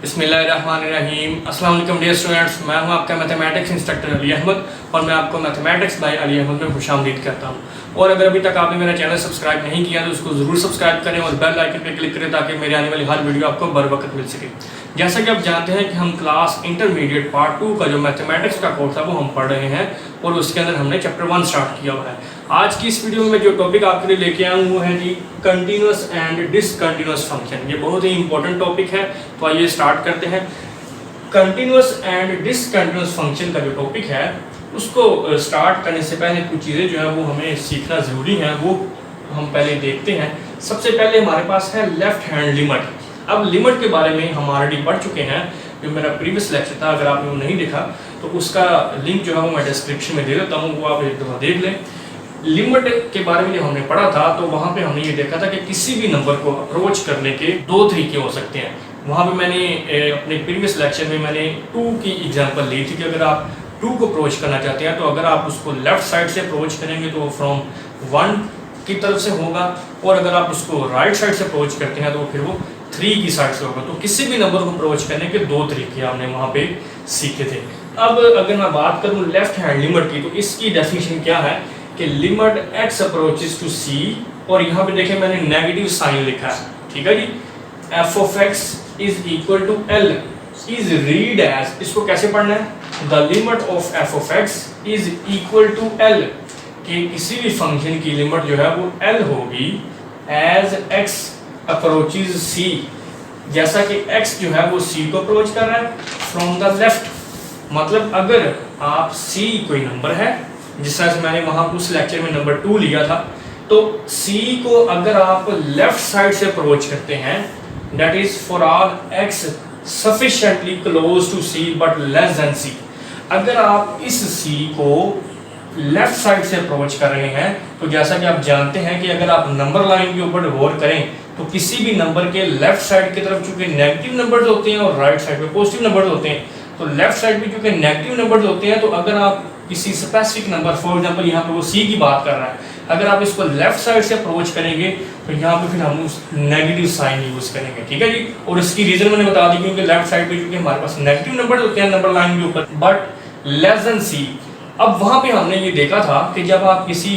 बिस्मिल्लाहिर्रहमानिर्रहीम। अस्सलाम वालेकुम डियर स्टूडेंट्स, मैं हूं आपका मैथमेटिक्स इंस्ट्रक्टर अली अहमद और मैं आपको मैथमेटिक्स बाय अली अहमद में खुशामदीद करता हूं। और अगर अभी तक आपने मेरा चैनल सब्सक्राइब नहीं किया तो उसको ज़रूर सब्सक्राइब करें और बेल आइकन पर क्लिक करें ताकि मेरे आने वाली हर वीडियो आपको बर वक्त मिल सके। जैसा कि आप जानते हैं कि हम क्लास इंटरमीडिएट पार्ट 2 का जो मैथमेटिक्स का कोर्स है वो हम पढ़ रहे हैं और उसके अंदर हमने चैप्टर 1 स्टार्ट किया हुआ है। आज की इस वीडियो में जो टॉपिक आपके लिए लेके आया हूँ वो है जी कंटिन्यूस एंड डिसकंटिन्यूस फंक्शन। ये बहुत ही इंपॉर्टेंट टॉपिक है, तो आइए स्टार्ट करते हैं। कंटिन्यूस एंड डिसकंटिन्यूस फंक्शन का जो टॉपिक है उसको स्टार्ट करने से पहले कुछ चीज़ें जो है वो हमें सीखना ज़रूरी है, वो हम पहले देखते हैं। सबसे पहले हमारे पास है लेफ्ट हैंड लिमिट। अब लिमिट के बारे में हम ऑलरेडी पढ़ चुके हैं, जो मेरा प्रीवियस लेक्चर था, अगर आपने वो नहीं देखा तो उसका लिंक जो है वो मैं डिस्क्रिप्शन में दे देता हूँ, वो आप एक दफ़ा देख लें। लिमिट के बारे में जब हमने पढ़ा था तो वहाँ पे हमने ये देखा था कि किसी भी नंबर को अप्रोच करने के दो तरीके हो सकते हैं। वहाँ पे मैंने अपने प्रीवियस लेक्चर में मैंने 2 की एग्जांपल ली थी कि अगर आप 2 को अप्रोच करना चाहते हैं तो अगर आप उसको लेफ्ट साइड से अप्रोच करेंगे तो फ्रॉम 1 की तरफ से होगा, और अगर आप उसको राइट साइड से अप्रोच करते हैं तो फिर वो 3 की साइड से होगा। तो किसी भी नंबर को अप्रोच करने के दो तरीके हमने वहाँ पे सीखे थे। अब अगर मैं बात करूँ लेफ्ट हैंड लिमिट की तो इसकी डेफिनेशन क्या है कि limit x approaches to c, और यहाँ पे देखें मैंने नेगेटिव साइन लिखा है, ठीक है जी। f of x is equal to l is read as, इसको कैसे पढ़ना है, the limit of f of x is equal to l, कि किसी भी फंक्शन की लिमिट जो है वो l होगी एज x अप्रोचेस c, जैसा कि x जो है वो c को अप्रोच कर रहा है फ्रॉम द लेफ्ट। मतलब अगर आप c कोई नंबर है, जिस तरह से मैंने वहां उस लेक्चर में नंबर 2 लिया था, तो c को अगर आप लेफ्ट साइड से अप्रोच करते हैं, that is for all x sufficiently close to c but less than c। अगर आप इस c को लेफ्ट साइड से अप्रोच कर रहे हैं तो जैसा कि आप जानते हैं कि अगर आप नंबर लाइन के ऊपर गौर करें तो किसी भी नंबर के लेफ्ट साइड की तरफ चूंकि नेगेटिव नंबर्स होते हैं और राइट साइड पे पॉजिटिव नंबर्स होते हैं, तो लेफ्ट साइड पे चूंकि नेगेटिव नंबर्स होते हैं, तो अगर आप किसी स्पेसिफिक नंबर, फॉर एग्जांपल यहाँ पे वो c की बात कर रहा है, अगर आप इसको लेफ्ट साइड से अप्रोच करेंगे तो यहाँ पे फिर हम उस नेगेटिव साइन यूज करेंगे, ठीक है जी। और इसकी रीजन मैंने बता दी, क्योंकि लेफ्ट साइड पे चूंकि हमारे पास नेगेटिव नंबर होते हैं नंबर लाइन के ऊपर बट लेस देन c। अब वहाँ पे हमने ये देखा था कि जब आप किसी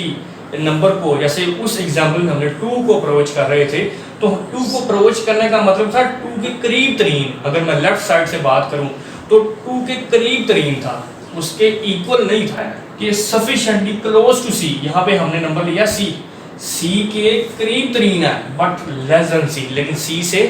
नंबर को, जैसे उस एग्जाम्पल में हमने 2 को अप्रोच कर रहे थे, तो 2 को अप्रोच करने का मतलब था 2 के करीब तरीन, अगर मैं लेफ्ट साइड से बात करूं तो 2 के करीब तरीन था, उसके इक्वल नहीं था, कि सफिशिएंटली क्लोज टू c। यहाँ पे हमने नंबर लिया c के करीब तरीन है बट लेस देन c, लेकिन c से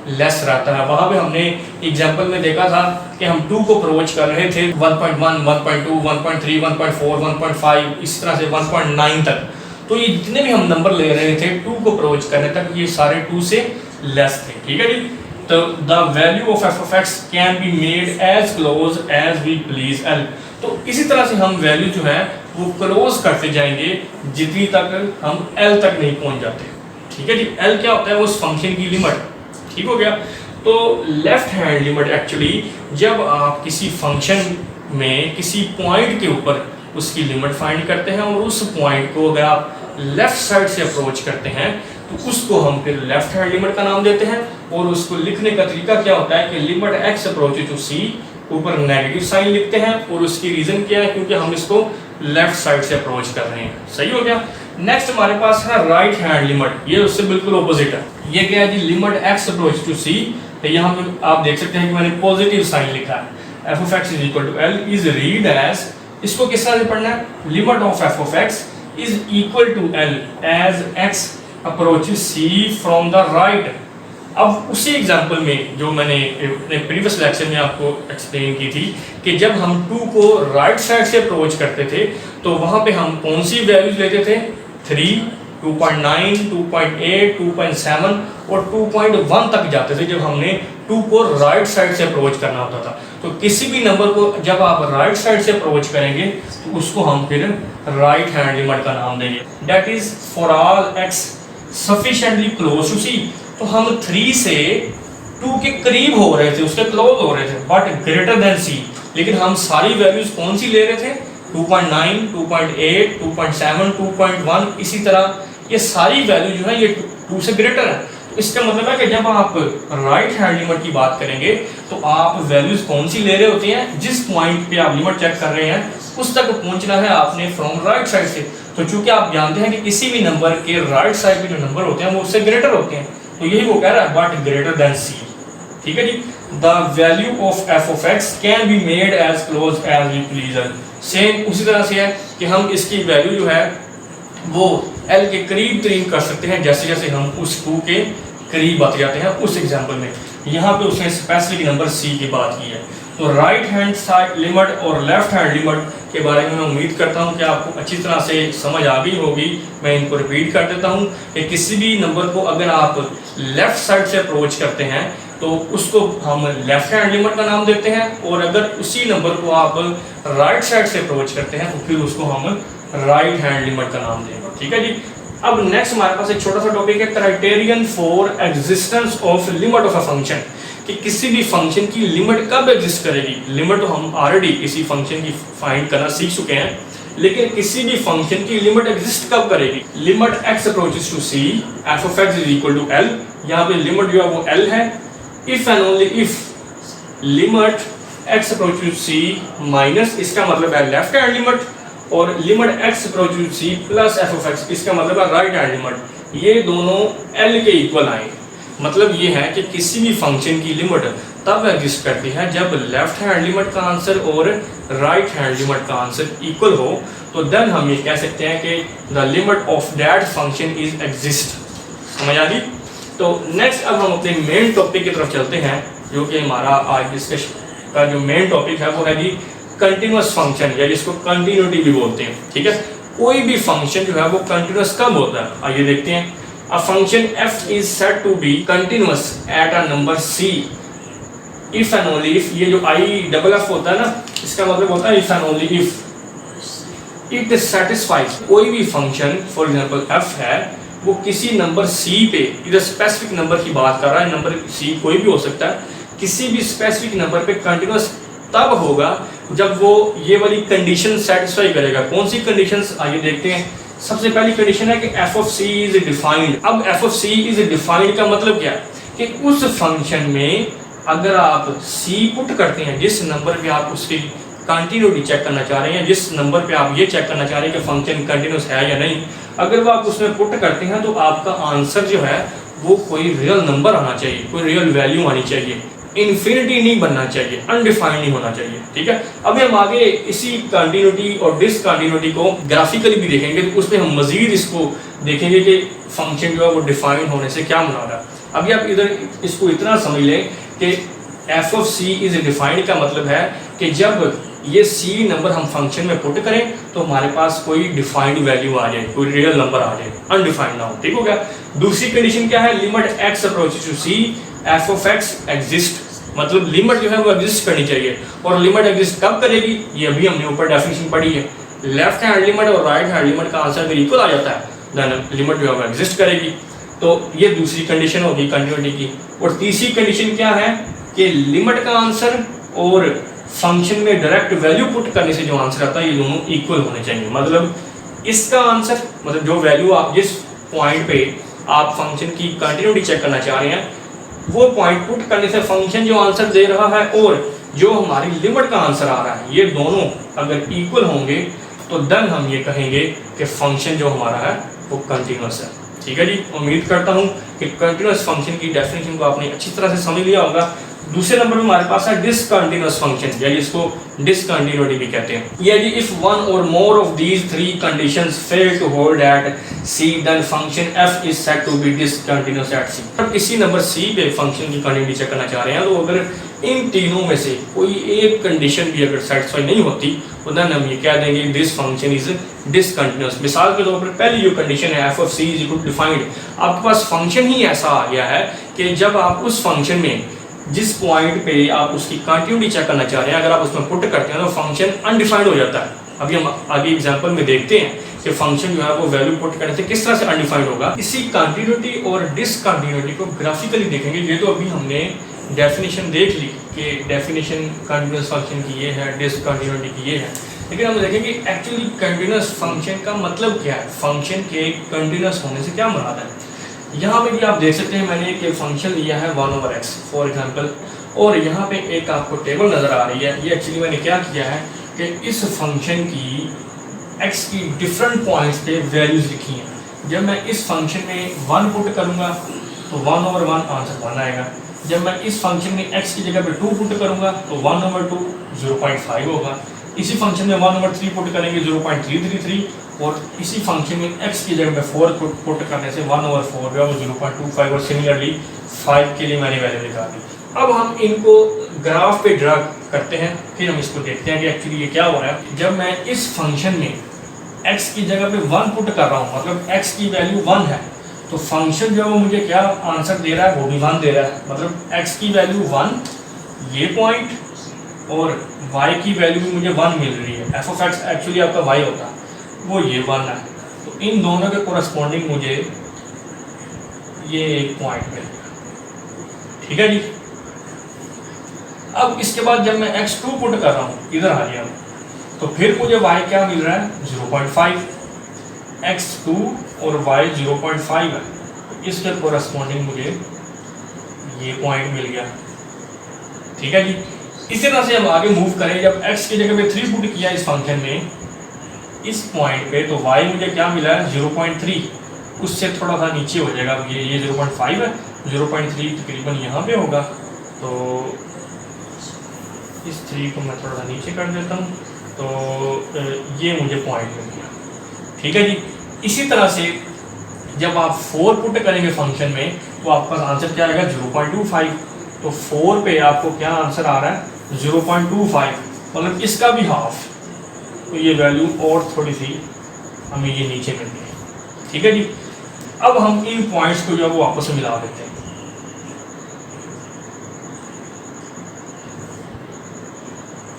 लेस रहता है। वहाँ पे हमने एग्जाम्पल में देखा था कि हम 2 को अप्रोच कर रहे थे 1.1, 1.2, 1.3, 1.4, 1.5, इस तरह से 1.9 तक। तो ये जितने भी हम नंबर ले रहे थे 2 को अप्रोच करने तक, ये सारे 2 से लेस थे, ठीक है जी। तो the value of f of x can be made as close as we please l। तो इसी तरह से हम वैल्यू जो है वो क्लोज करते जाएंगे जितनी तक हम l तक नहीं पहुंच जाते, ठीक है जी। l क्या होता है, उस फंक्शन की लिमिट, ठीक हो गया। तो लेफ्ट हैंड लिमिट एक्चुअली जब आप किसी फंक्शन में किसी पॉइंट के ऊपर उसकी लिमिट फाइंड करते हैं और उस पॉइंट को अगर आप लेफ्ट साइड से अप्रोच करते हैं तो उसको हम फिर लेफ्ट हैंड लिमिट का नाम देते हैं। और उसको लिखने का तरीका क्या होता है कि limit x approaches to c, ऊपर नेगेटिव साइन लिखते हैं, और उसकी रीजन क्या है, क्योंकि हम इसको लेफ्ट साइड से अप्रोच कर रहे हैं, सही हो गया। नेक्स्ट हमारे पास है राइट हैंड लिमिट, ये उससे बिल्कुल ऑपोजिट है। ये क्या है जी, limit x approach to c, तो यहाँ पे आप देख सकते हैं कि मैंने पॉजिटिव साइन लिखा है, f of x is equal to l is read as, इसको किस तरह से पढ़ना है, limit of f of x is equal to l as x approaches c from the right. अब उसी एग्जांपल में जो मैंने अपने प्रीवियस लेक्चर में आपको एक्सप्लेन की थी कि जब हम 2 को राइट साइड से अप्रोच करते थे तो वहाँ पे हम कौन सी वैल्यूज लेते थे, 3, 2.9, 2.8, 2.7 और 2.1 तक जाते थे जब हमने 2 को राइट साइड से अप्रोच करना होता था। तो किसी भी नंबर को जब आप राइट साइड से अप्रोच करेंगे तो उसको हम फिर राइट हैंड लिमिट का नाम देंगे, that is for all x sufficiently close to c। तो हम 3 से 2 के करीब हो रहे थे, उसके क्लोज हो रहे थे बट ग्रेटर देन c, लेकिन हम सारी वैल्यूज कौन सी ले रहे थे, 2.9, 2.8, 2.7, 2.1, इसी तरह ये सारी वैल्यू जो है ये 2 से ग्रेटर है। इसका मतलब है कि जब आप राइट हैंड लिमिट की बात करेंगे तो आप वैल्यूज कौन सी ले रहे होते हैं, जिस पॉइंट पे आप लिमिट चेक कर रहे हैं उस तक पहुंचना है आपने फ्रॉम राइट साइड से। तो चूंकि आप जानते हैं कि किसी भी नंबर के राइट साइड पे जो नंबर होते हैं वो उससे ग्रेटर होते हैं, तो यही वो कह रहा है बट ग्रेटर देन सी। ठीक है जी। The value of F of X can be made as close as we please. Same उसी तरह से है कि हम इसकी वैल्यू जो है वो एल के करीब तरीन कर सकते हैं जैसे जैसे हम उस टू के करीब आते जाते हैं। उस एग्जाम्पल में यहाँ पे उसने स्पेसिफिक नंबर सी की बात की है। तो राइट हैंड साइड लिमिट और लेफ्ट हैंड लिमिट के बारे में मैं उम्मीद करता हूँ कि आपको अच्छी तरह से समझ आ गई होगी। मैं इनको रिपीट कर देता हूँ कि किसी भी नंबर को अगर आप लेफ्ट साइड से अप्रोच करते हैं तो उसको हम लेफ्ट हैंड लिमिट का नाम देते हैं, और अगर उसी नंबर को आप राइट साइड से अप्रोच करते हैं तो फिर उसको हम राइट हैंड लिमिट का नाम देंगे। ठीक है जी। अब नेक्स्ट हमारे पास एक छोटा सा टॉपिक है criterion for existence of limit of a function, कि किसी भी फंक्शन की लिमिट कब एग्जिस्ट करेगी। लिमिट तो हम ऑलरेडी किसी फंक्शन की फाइंड करना सीख चुके हैं, लेकिन किसी भी फंक्शन की लिमिट एग्जिस्ट कब करेगी। Limit x approaches to c f of x is equal to l, यहाँ पे लिमिट जो है वो l है। If and only if limit x approaches to c minus, इसका मतलब है लेफ्ट हैंड लिमिट, और limit x approaches to c plus f of x, इसका मतलब है राइट हैंड लिमिट, ये दोनों l के इक्वल आए। मतलब ये है कि किसी भी फंक्शन की लिमिट तब एग्जिस्ट करती है जब लेफ्ट हैंड लिमिट का आंसर और राइट हैंड लिमिट का आंसर इक्वल हो, तो देन हम ये कह सकते हैं कि the limit of that function is exist. समझ आ गई। तो नेक्स्ट अब हम अपने मेन टॉपिक की तरफ चलते हैं, जो कि हमारा आज डिस्कशन का जो मेन टॉपिक है वो है जी कंटिन्यूअस फंक्शन, या जिसको कंटिन्यूटी भी बोलते हैं। ठीक है। कोई भी फंक्शन जो है वो कंटिन्यूअस कब होता है, आइए देखते हैं। A function f is said to be continuous at a number c if and only if, ये जो i डबल f होता है ना, इसका मतलब होता है if and only if it satisfies। कोई भी फंक्शन फॉर एग्जांपल f है वो किसी नंबर c पे, इधर स्पेसिफिक नंबर की बात कर रहा है, नंबर c कोई भी हो सकता है, किसी भी स्पेसिफिक नंबर पे कंटिन्यूअस तब होगा जब वो ये वाली कंडीशन सेटिस्फाई करेगा। कौन सी कंडीशंस, आइए देखते हैं। सबसे पहली कंडीशन है कि f of c is defined. अब f of c is defined का मतलब क्या है कि उस फंक्शन में अगर आप c पुट करते हैं, जिस नंबर पे आप उसकी कंटिन्यूटी चेक करना चाह रहे हैं, जिस नंबर पे आप ये चेक करना चाह रहे हैं कि फंक्शन कंटिन्यूअस है या नहीं, अगर वो आप उसमें पुट करते हैं तो आपका आंसर जो है वो कोई रियल नंबर आना चाहिए, कोई रियल वैल्यू आनी चाहिए, इन्फिनिटी नहीं बनना चाहिए, अनडिफाइंड नहीं होना चाहिए। ठीक है। अभी हम आगे इसी कंटिन्यूटी और डिसकंटिन्यूटी को ग्राफिकली भी देखेंगे, तो उसमें हम मजीद इसको देखेंगे कि फंक्शन जो है वो डिफाइन होने से क्या मुराद है। अभी आप इधर इसको इतना समझ लें कि f of c is defined का मतलब है कि जब ये c नंबर हम फंक्शन में पुट करें तो हमारे पास कोई डिफाइंड वैल्यू आ जाए, कोई रियल नंबर आ जाए, अनडिफाइंड ना हो। ठीक हो गया। दूसरी कंडीशन क्या है, limit x approaches to c f of x exist, मतलब लिमिट जो है वो एग्जिस्ट करनी चाहिए। और लिमिट एग्जिस्ट कब करेगी, ये अभी हमने ऊपर डेफिनेशन पढ़ी है। लेफ्ट हैंड लिमिट और राइट हैंड लिमिट का आंसर अगर इक्वल आ जाता है देन लिमिट जो है वो एग्जिस्ट करेगी। तो ये दूसरी कंडीशन होगी कंटिन्यूटी की। और तीसरी कंडीशन क्या है कि लिमिट का आंसर और फंक्शन में डायरेक्ट वैल्यू पुट करने से जो आंसर आता है ये दोनों इक्वल होने चाहिए। मतलब इसका आंसर, मतलब जो वैल्यू आप जिस पॉइंट पे आप फंक्शन की कंटिन्यूटी चेक करना चाह रहे हैं वो पॉइंट पुट करने से फंक्शन जो आंसर दे रहा है और जो हमारी लिमिट का आंसर आ रहा है, ये दोनों अगर इक्वल होंगे तो देन हम ये कहेंगे कि फंक्शन जो हमारा है वो कंटिन्यूअस है। ठीक है जी। उम्मीद करता हूँ कि कंटिन्यूअस फंक्शन की डेफिनेशन को आपने अच्छी तरह से समझ लिया होगा। दूसरे नंबर में हमारे पास है डिसकंटिन्यूअस फंक्शन, या जिसको डिसकंटिन्यूटी भी कहते हैं। ये जी इफ वन और more of these three conditions fail to hold at c then function f is said to be discontinuous at c। अब किसी नंबर c पे फंक्शन की कंटिन्यूटी चेक करना चाह रहे हैं, तो अगर इन तीनों में से कोई एक कंडीशन भी अगर सेटिस्फाई नहीं होती तो देन हम ये कह देंगे दिस फंक्शन इज डिसकंटिन्यूअस। मिसाल के तौर पर पहली जो कंडीशन है f of c is equal to defined, आपके पास फंक्शन ही ऐसा आ गया है कि जब आप उस फंक्शन में जिस पॉइंट पे आप उसकी कंटिन्यूटी चेक करना चाह रहे हैं अगर आप उसमें पुट करते हैं तो फंक्शन अनडिफाइंड हो जाता है। अभी हम आगे एग्जांपल में देखते हैं कि फंक्शन जो है वो वैल्यू पुट करने से किस तरह से अनडिफाइंड होगा। इसी कंटिन्यूटी और डिसकंटिन्यूटी को ग्राफिकली देखेंगे। ये तो अभी हमने डेफिनेशन देख ली कि डेफिनेशन कंटिन्यूअस फंक्शन की ये है, डिसकंटिन्यूटी की ये है, लेकिन हम देखेंगे एक्चुअली कंटिन्यूअस फंक्शन का मतलब क्या है, फंक्शन के कंटिन्यूअस होने से क्या मुराद है। यहाँ पे भी आप देख सकते हैं मैंने एक फंक्शन लिया है 1/x फॉर एग्जांपल, और यहाँ पे एक आपको टेबल नज़र आ रही है। ये एक्चुअली मैंने क्या किया है कि इस फंक्शन की x की डिफरेंट पॉइंट्स पे वैल्यूज़ लिखी हैं। जब मैं इस फंक्शन में 1 पुट करूँगा तो 1/1 आंसर 1 आएगा। जब मैं इस फंक्शन में x की जगह पे 2 पुट करूँगा तो 1/2 0.5 होगा। इसी फंक्शन में 1/3 पुट करेंगे 0.333, और इसी फंक्शन में x की जगह पे 4 पुट करने से 1/4 जो है वो 0.25, और सिमिलरली 5 के लिए मैंने वैल्यू निकाल दी। अब हम इनको ग्राफ पे ड्रा करते हैं, फिर हम इसको देखते हैं कि एक्चुअली ये क्या हो रहा है। जब मैं इस फंक्शन में x की जगह पे 1 पुट कर रहा हूँ, मतलब x की वैल्यू 1 है, तो फंक्शन जो है वो मुझे क्या आंसर दे रहा है, वो भी 1 दे रहा है। मतलब x की वैल्यू 1 ये पॉइंट, और y की वैल्यू भी मुझे 1 मिल रही है। f ऑफ x एक्चुअली आपका y होता है, वो ये 1 है। तो इन दोनों के कोरस्पॉन्डिंग मुझे ये एक पॉइंट मिल गया, ठीक है जी। अब इसके बाद जब मैं x2 पुट कर रहा हूँ, इधर आ गया, तो फिर मुझे y क्या मिल रहा है 0.5, x2 और y 0.5 है, तो इसके कोरस्पॉन्डिंग मुझे ये पॉइंट मिल गया, ठीक है जी। इसी तरह से हम आगे मूव करें, जब x की जगह पे 3 पुट किया इस फंक्शन में इस पॉइंट पे, तो y मुझे क्या मिला है 0.3, उससे थोड़ा सा नीचे हो जाएगा। ये 0.5 है, 0.3 तकरीबन यहाँ पे होगा, तो इस 3 को मैं थोड़ा सा नीचे कर देता हूँ, तो ये मुझे पॉइंट मिल गया, ठीक है जी। इसी तरह से जब आप 4 पुट करेंगे फंक्शन में, तो आपका आंसर क्या आएगा 0.25, तो 4 पे आपको क्या आंसर आ रहा है 0.25, मतलब इसका भी हाफ, तो ये वैल्यू और थोड़ी सी हमें ये नीचे मिल गई, ठीक है जी। अब हम इन पॉइंट्स को जो है वो आपस में मिला देते हैं।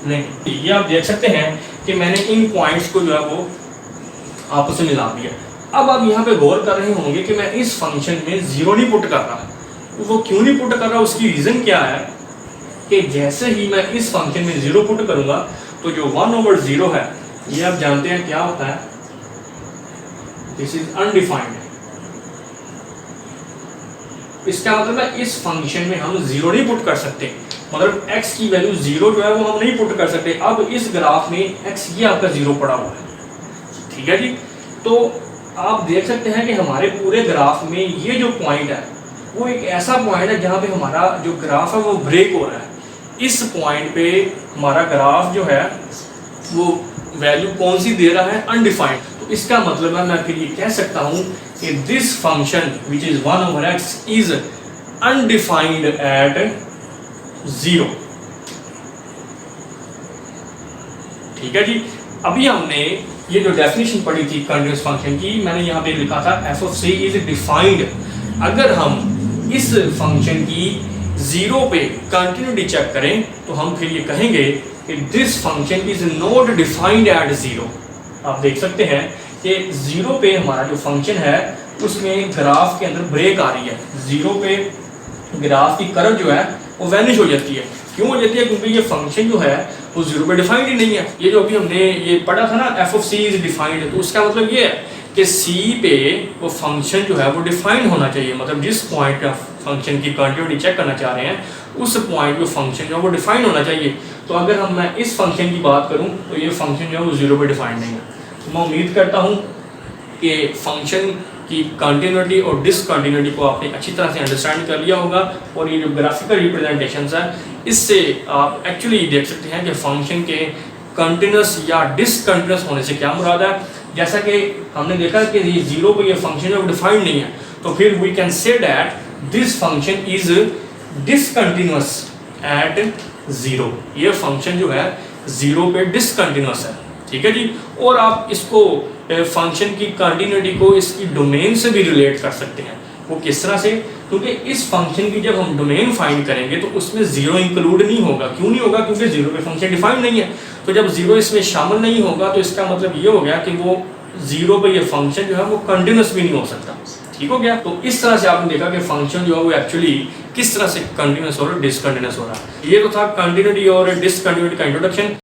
नहीं, ये आप देख सकते हैं कि मैंने इन पॉइंट्स को जो है वो आपस में मिला दिया। अब आप यहाँ पे गौर कर रहे होंगे कि मैं इस फंक्शन में 0 नहीं पुट कर रहा, वो क्यों नहीं पुट कर रहा, उसकी रीज़न क्या है कि जैसे ही मैं इस फंक्शन में 0 पुट करूँगा तो जो 1/0 है, ये आप जानते हैं क्या होता है, दिस इज अनडिफाइंड। इसका मतलब है इस फंक्शन में हम 0 नहीं पुट कर सकते, मतलब x की वैल्यू 0 जो है वो हम नहीं पुट कर सकते। अब इस ग्राफ में x ये आपका 0 पड़ा हुआ है, ठीक है जी। तो आप देख सकते हैं कि हमारे पूरे ग्राफ में ये जो पॉइंट है वो एक ऐसा पॉइंट है जहाँ पे हमारा जो ग्राफ है वो ब्रेक हो रहा है। इस पॉइंट पे हमारा ग्राफ जो है वो वैल्यू कौन सी दे रहा है, अनडिफाइंड। तो इसका मतलब है मैं फिर ये कह सकता हूँ कि this function which is 1/x is undefined at 0, ठीक है जी। अभी हमने ये जो डेफिनेशन पढ़ी थी कंटीन्यूअस फंक्शन की, मैंने यहाँ पे लिखा था f of c is defined. अगर हम इस फंक्शन की 0 पे कंटिन्यूटी चेक करें तो हम फिर ये कहेंगे कि this function is not defined at 0। आप देख सकते हैं कि 0 पे हमारा जो फंक्शन है उसमें ग्राफ के अंदर ब्रेक आ रही है। 0 पे ग्राफ की कर्व जो है वो वैनिश हो जाती है। क्यों हो जाती है? क्योंकि ये फंक्शन जो है वो 0 पे डिफाइंड ही नहीं है। ये जो अभी हमने ये पढ़ा था ना f of c is defined, तो उसका मतलब ये है कि c पे वो फंक्शन जो है वो डिफाइंड होना चाहिए। मतलब जिस पॉइंट का फंक्शन की कंटिन्यूटी चेक करना चाह रहे हैं उस पॉइंट पे फंक्शन जो है वो डिफाइंड होना चाहिए। तो अगर हम मैं इस फंक्शन की बात करूं तो ये फंक्शन जो है वो 0 पे डिफाइंड नहीं है। तो मैं उम्मीद करता हूं कि फंक्शन की कंटिन्यूटी और डिसकंटिन्यूटी को आपने अच्छी तरह से अंडरस्टैंड कर लिया होगा। और ये जो ग्राफिकल रिप्रेजेंटेशंस है इससे आप एक्चुअली देख सकते हैं कि फंक्शन के कंटिन्यूस या डिसकंटिन्यूस होने से क्या मुराद है। जैसा कि हमने देखा कि ये 0 पे ये फंक्शन है वो डिफाइंड नहीं है, तो फिर we can say that this function is discontinuous at 0। ये फंक्शन जो है 0 पे डिसकंटिन्यूअस है, ठीक है जी। और आप इसको फंक्शन की कंटिन्यूटी को इसकी डोमेन से भी रिलेट कर सकते हैं। वो किस तरह से? क्योंकि इस फंक्शन की जब हम डोमेन फाइंड करेंगे तो उसमें 0 इंक्लूड नहीं होगा। क्यों नहीं होगा? क्योंकि 0 पे फंक्शन डिफाइंड नहीं है। तो जब 0 इसमें शामिल नहीं होगा तो इसका मतलब ये हो गया कि वो 0 पे ये फंक्शन जो है वो कंटिन्यूस भी नहीं हो सकता। ठीक हो गया? तो इस तरह से आपने देखा कि फंक्शन जो है वो एक्चुअली किस तरह से कंटिन्यूस और डिसकंटिन्यूस हो रहा है। ये तो था कंटिन्यूटी और डिसकंटिन्यूटी का इंट्रोडक्शन।